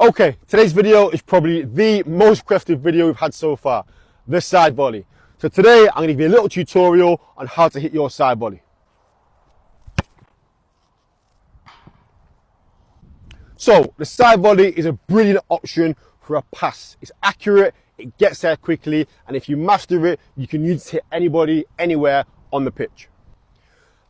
Okay, today's video is probably the most requested video we've had so far, the side volley. So today, I'm going to give you a little tutorial on how to hit your side volley. So, the side volley is a brilliant option for a pass. It's accurate, it gets there quickly, and if you master it, you can use it to hit anybody, anywhere on the pitch.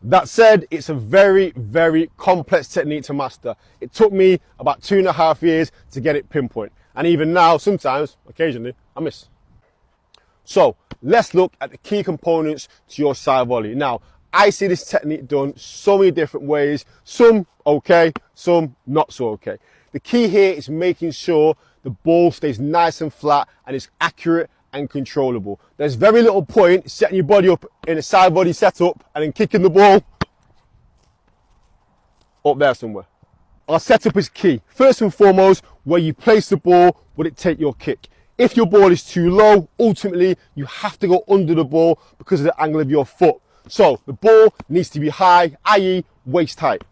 That said, it's a very, very complex technique to master. It took me about 2.5 years to get it pinpoint. And even now, sometimes, occasionally, I miss. So, let's look at the key components to your side volley. Now, I see this technique done so many different ways. Some okay, some not so okay. The key here is making sure the ball stays nice and flat and is accurate and controllable. There's very little point setting your body up in a side volley setup and then kicking the ball up there somewhere. Our setup is key. First and foremost, where you place the ball, will it take your kick? If your ball is too low, ultimately you have to go under the ball because of the angle of your foot. So the ball needs to be high, i.e. waist height.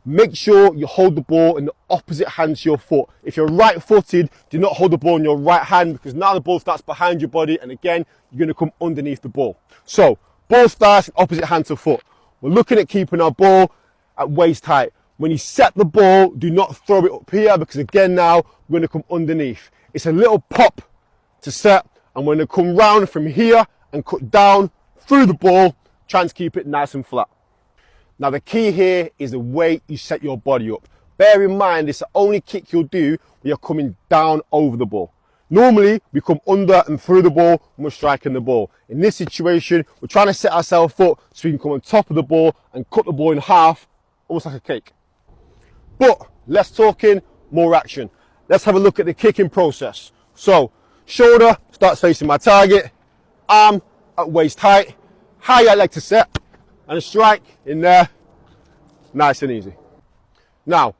Make sure you hold the ball in the opposite hand to your foot. If you're right-footed, do not hold the ball in your right hand because now the ball starts behind your body and again, you're going to come underneath the ball. So, ball starts opposite hand to foot. We're looking at keeping our ball at waist height. When you set the ball, do not throw it up here because again now, we're going to come underneath. It's a little pop to set and we're going to come round from here and cut down through the ball, trying to keep it nice and flat. Now the key here is the way you set your body up. Bear in mind, it's the only kick you'll do when you're coming down over the ball. Normally, we come under and through the ball when we're striking the ball. In this situation, we're trying to set ourselves up so we can come on top of the ball and cut the ball in half, almost like a cake. But let's talk in more action. Let's have a look at the kicking process. So, shoulder starts facing my target, arm at waist height, high I like to set, and a strike in there, nice and easy. Now,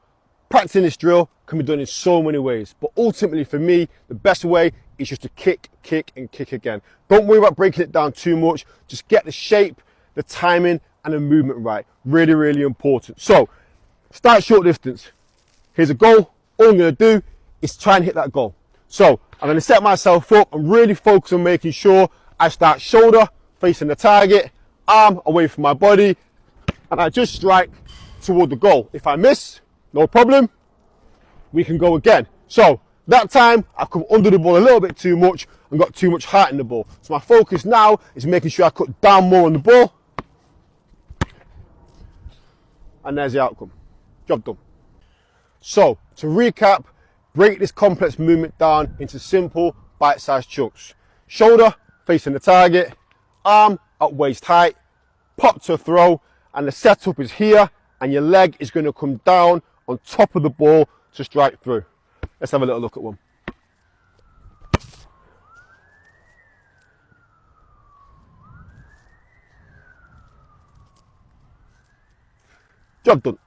practicing this drill can be done in so many ways, but ultimately for me, the best way is just to kick, kick, and kick again. Don't worry about breaking it down too much, just get the shape, the timing, and the movement right. Really, really important. So, start short distance. Here's a goal. All I'm gonna do is try and hit that goal. So, I'm gonna set myself up and really focus on making sure I start shoulder facing the target, arm away from my body, and I just strike toward the goal. If I miss, no problem, we can go again. So that time I come under the ball a little bit too much and got too much height in the ball. So my focus now is making sure I cut down more on the ball, and there's the outcome. Job done. So to recap, break this complex movement down into simple bite-sized chunks. Shoulder facing the target, arm at waist height, pop to throw, and the setup is here, and your leg is going to come down on top of the ball to strike through. Let's have a little look at one. Job done.